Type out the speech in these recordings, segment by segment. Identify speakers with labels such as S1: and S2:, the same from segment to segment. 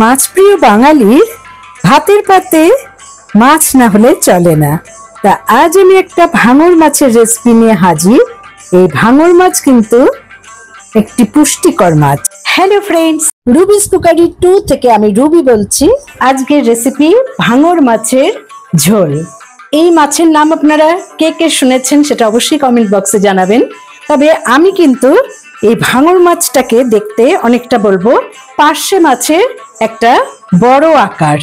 S1: মাছ প্রিয় বাঙালির ভাতের পাতে মাছ না হলে চলে না। তা আজ আমি একটা ভাঙর মাছের রেসিপি নিয়ে হাজির। এই ভাঙর মাছ কিন্তু একটি পুষ্টিকর মাছ। হ্যালো ফ্রেন্ডস, রুবিস কুকারি 2 থেকে আমি রুবি বলছি। আজকের রেসিপি ভাঙর মাছের ঝোল। এই মাছের নাম আপনারা কে কে শুনেছেন সেটা অবশ্যই কমেন্ট বক্সে জানাবেন। তবে আমি কিন্তু এই ভাঙর মাছটাকে দেখতে অনেকটা বলবো পার্শে মাছের একটা বড় আকার।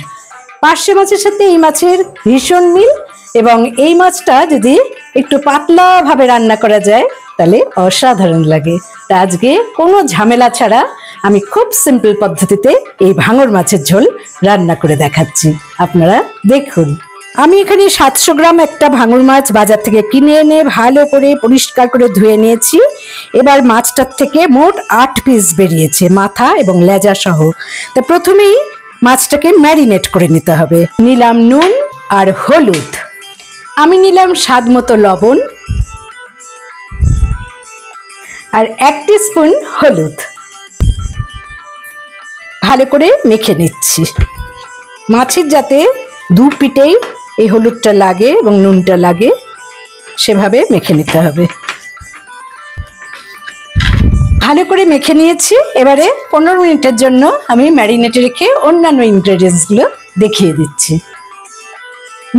S1: পার্শে মাছের সাথে এই মাছের ভীষণ মিল, এবং এই মাছটা যদি একটু পাতলা ভাবে রান্না করা যায় তাহলে অসাধারণ লাগে। তা আজকে কোনো ঝামেলা ছাড়া আমি খুব সিম্পল পদ্ধতিতে এই ভাঙর মাছের ঝোল রান্না করে দেখাচ্ছি, আপনারা দেখুন। আমি এখানে 700 গ্রাম একটা ভাঙর মাছ বাজার থেকে কিনে এনে ভালো করে পরিষ্কার করে ধুয়ে নিয়েছি। এবার মাছটার থেকে মোট 8 পিস বেরিয়েছে, মাথা এবং লেজা সহ। তা প্রথমেই মাছটাকে ম্যারিনেট করে নিতে হবে। নিলাম নুন আর হলুদ, আমি নিলাম স্বাদ মতো লবণ আর 1 টিস্পুন হলুদ। ভালো করে মেখে নিচ্ছি। মাছের যাতে দু পিঠেই এই হলুদটা লাগে এবং নুনটা লাগে সেভাবে মেখে নিতে হবে। ভালো করে মেখে নিয়েছি। এবারে 15 মিনিটের জন্য আমি ম্যারিনেটে রেখে অন্যান্য ইনগ্রেডিয়েন্টসগুলো দেখিয়ে দিচ্ছি।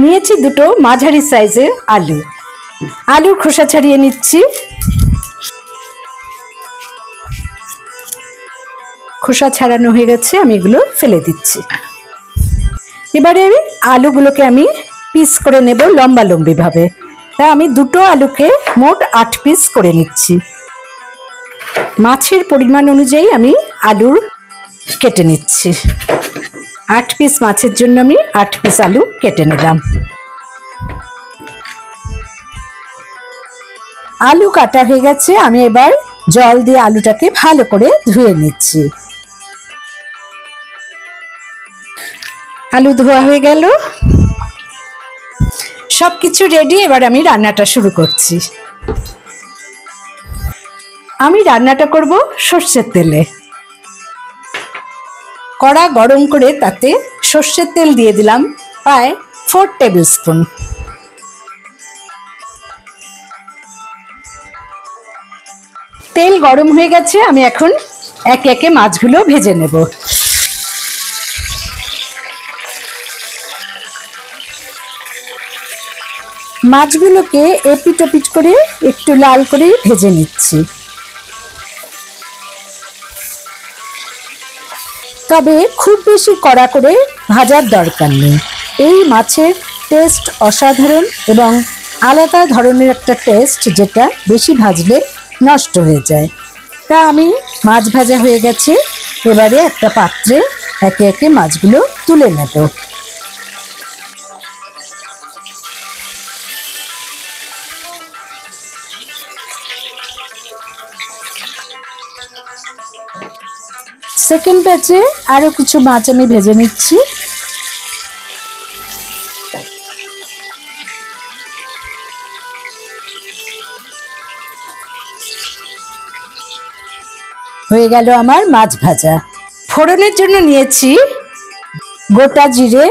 S1: নিয়েছি দুটো মাঝারি সাইজের আলু। আলুর খোসা ছাড়িয়ে নিচ্ছি। খোসা ছাড়ানো হয়ে গেছে, আমি এগুলো ফেলে দিচ্ছি। এবারে আলুগুলোকে আমি পিস করে নেব লম্বা লম্বি ভাবে। তা আমি দুটো আলুকে মোট 8 পিস করে নিচ্ছি। মাছের পরিমাণ অনুযায়ী আমি আলুর কেটে নিচ্ছি। 8 পিস মাছের জন্য আমি 8 পিস আলু কেটে নিলাম। আলু কাটা হয়ে গেছে, আমি এবার জল দিয়ে আলুটাকে ভালো করে ধুয়ে নিচ্ছি। আলু ধোয়া হয়ে গেল, সবকিছু রেডি। এবার আমি রান্নাটা শুরু করছি। আমি রান্নাটা করব সর্ষের তেলে। কড়া গরম করে তাতে সর্ষের তেল দিয়ে দিলাম প্রায় 4 টেবিল স্পুন। তেল গরম হয়ে গেছে, আমি এখন একে একে মাছগুলো ভেজে নেব। মাছগুলোকে এপিট ওপিট করে একটু লাল করে ভেজে নিচ্ছি। তবে খুব বেশি কড়া করে ভাজার দরকার নেই। এই মাছের টেস্ট অসাধারণ এবং আলাদা ধরনের একটা টেস্ট, যেটা বেশি ভাজলে নষ্ট হয়ে যায়। তা আমি মাছ ভাজা হয়ে গেছে, এবারে একটা পাত্রে একে একে মাছগুলো তুলে নেব। সেকেন্ড ব্যাচে আরো কিছু মাছ আমি ভেজে নিচ্ছি। হয়ে গেল আমার মাছ ভাজা। ফোড়নের জন্য নিয়েছি গোটা জিরে,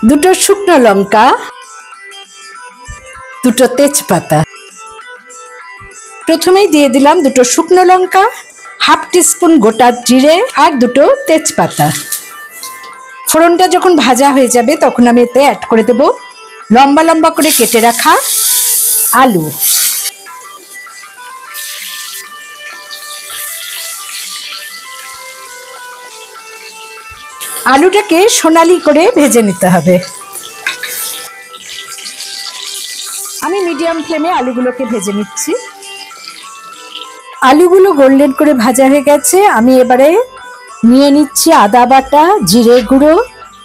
S1: দুটো শুকনো লঙ্কা, দুটো তেজপাতা। প্রথমেই দিয়ে দিলাম দুটো শুকনো লঙ্কা, 1/2 টিস্পুন গোটা জিরে আর দুটো তেজপাতা। ফোড়নটা যখন ভাজা হয়ে যাবে তখন আমি এতে অ্যাড করে দেব লম্বা লম্বা করে কেটে রাখা আলু। আলুটাকে সোনালি করে ভেজে নিতে হবে। আমি মিডিয়াম ফ্লেমে আলুগুলোকে ভেজে নিচ্ছি। আলুগুলো গোল্ডেন করে ভাজা হয়ে গেছে, আমি এবারে নিয়ে নিচ্ছি আদা বাটা, জিরে গুঁড়ো,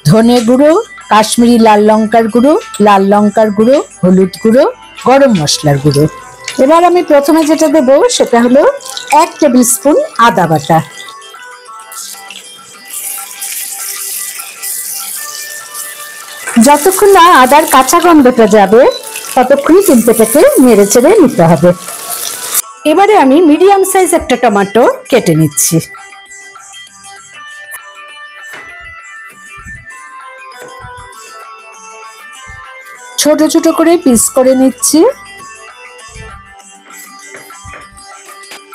S1: ধনে গুঁড়ো, কাশ্মীরি লাল লঙ্কার গুঁড়ো, লাল লঙ্কার গুঁড়ো, হলুদ গুঁড়ো, গরম মশলার গুঁড়ো। এবার আমি প্রথমে যেটা দেবো সেটা হলো 1 টেবিল স্পুন আদা বাটা। যতক্ষণ না আদার কাঁচা গন্ধটা যাবে ততক্ষণই কিন্তু এটাকে নেড়ে চেড়ে নিতে হবে। এবারে আমি মিডিয়াম সাইজ একটা টমেটো কেটে নিচ্ছি। ছোট ছোট করে পিস করে নিচ্ছি।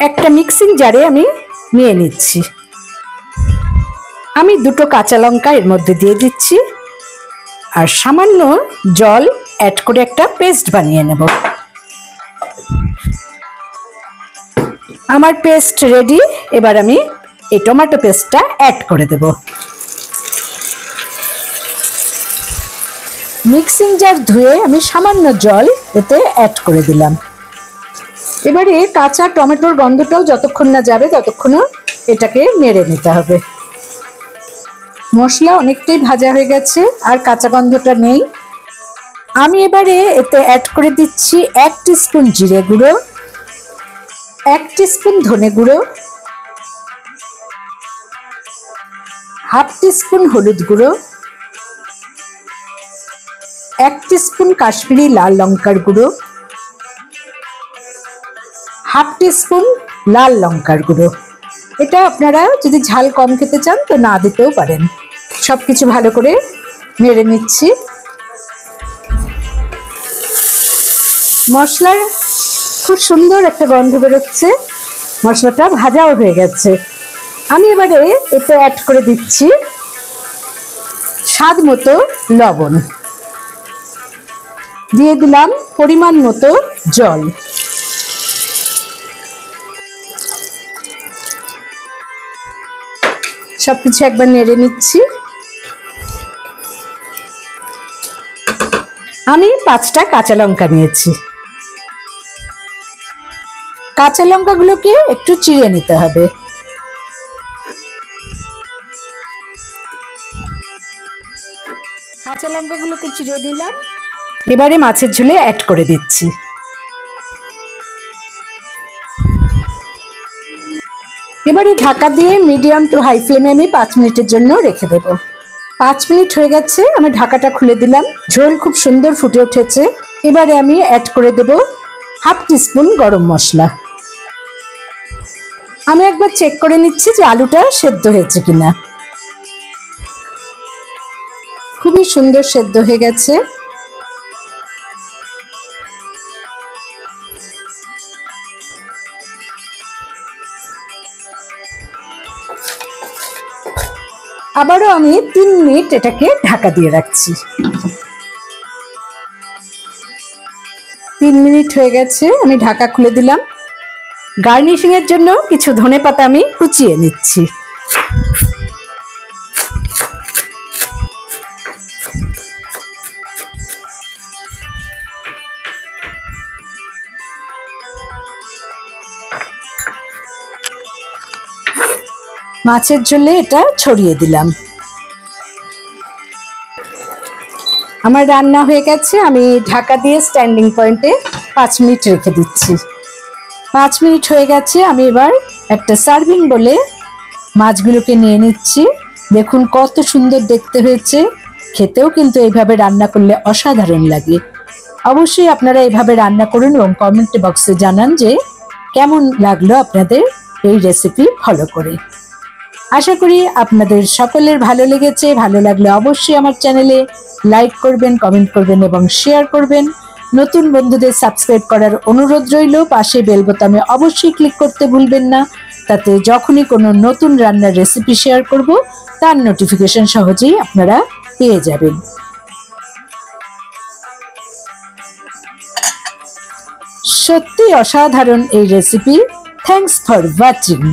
S1: একটা মিক্সিং জারে আমি নিয়ে নিচ্ছি। আমি দুটো কাঁচা লঙ্কা এর মধ্যে দিয়ে দিচ্ছি আর সামান্য জল অ্যাড করে একটা পেস্ট বানিয়ে নেব। আমার পেস্ট রেডি। এবার আমি এই টমেটো পেস্টটা অ্যাড করে দেব। মিক্সিং জার ধুয়ে আমি সামান্য জল এতে অ্যাড করে দিলাম। এবারে কাঁচা টমেটোর গন্ধটাও যতক্ষণ না যাবে ততক্ষণ এটাকে নেড়ে নিতে হবে। মশলা অনেকটাই ভাজা হয়ে গেছে, আর কাঁচা গন্ধটা নেই। আমি এবারে এতে অ্যাড করে দিচ্ছি 1 টিস্পুন জিরে গুঁড়ো, 1 টিস্পুন ধনে গুঁড়ো, 1/2 টিস্পুন হলুদ গুঁড়ো, 1 টিস্পুন কাশ্মীরি লাল লঙ্কার গুঁড়ো, 1/2 টিস্পুন লাল লঙ্কার গুঁড়ো। এটা আপনারা যদি ঝাল কম খেতে চান তো না দিতেও পারেন। সবকিছু ভালো করে নেড়ে নিচ্ছি। মশলার খুব সুন্দর একটা গন্ধ বেরোচ্ছে, মশলাটা ভাজাও হয়ে গেছে। আমি এবারে এতে অ্যাড করে দিচ্ছি স্বাদ মতো লবণ, দিয়ে দিলাম পরিমাণ মতো জল। সবকিছু একবার নেড়ে নিচ্ছি। আমি 5টা কাঁচা লঙ্কা নিয়েছি। কাঁচা লঙ্কাগুলোকে একটু চিড়ে নিতে হবে। কাঁচা লঙ্কাগুলোকে চিড়ে দিলাম। এবারে মাছের ঝোলে অ্যাড করে দিচ্ছি। এবারে ঢাকা দিয়ে মিডিয়াম টু হাই ফ্লেমে আমি 5 মিনিটের জন্য রেখে দেব। 5 মিনিট হয়ে গেছে, আমি ঢাকাটা খুলে দিলাম। ঝোল খুব সুন্দর ফুটে উঠেছে। এবারে আমি অ্যাড করে দেব 1/2 টিস্পুন গরম মশলা। আমি একবার চেক করে নিচ্ছি যে আলুটা সেদ্ধ হয়েছে কিনা। খুবই সুন্দর সেদ্ধ হয়ে গেছে। আবারও আমি 3 মিনিট এটাকে ঢাকা দিয়ে রাখছি। 3 মিনিট হয়ে গেছে, আমি ঢাকা খুলে দিলাম। গার্নিশিং এর জন্য কিছু ধনেপাতা আমি কুচিয়ে নিচ্ছি। মাছের ঝোলে এটা ছড়িয়ে দিলাম। আমার রান্না হয়ে গেছে। আমি ঢাকা দিয়ে স্ট্যান্ডিং পয়েন্টে 5 মিনিট রেখে দিচ্ছি। 5 মিনিট হয়ে গেছে, আমি এবার একটা সার্ভিং বলে মাছগুলোকে নিয়ে নিচ্ছি। দেখুন কত সুন্দর দেখতে হয়েছে, খেতেও কিন্তু এইভাবে রান্না করলে অসাধারণ লাগে। অবশ্যই আপনারা এইভাবে রান্না করুন এবং কমেন্ট বক্সে জানান যে কেমন লাগলো আপনাদের এই রেসিপি ফলো করে। আশা করি আপনাদের সকলের ভালো লেগেছে। ভালো লাগলে অবশ্যই আমার চ্যানেলে লাইক করবেন, কমেন্ট করবেন এবং শেয়ার করবেন। নতুন বন্ধুদের সাবস্ক্রাইব করার অনুরোধ রইল। পাশে বেল বোতামে অবশ্যই ক্লিক করতে ভুলবেন না, তাতে যখনই কোনো নতুন রান্নার রেসিপি শেয়ার করব তার নোটিফিকেশন সহজেই আপনারা পেয়ে যাবেন। সত্যি অসাধারণ এই রেসিপি। Thanks for watching.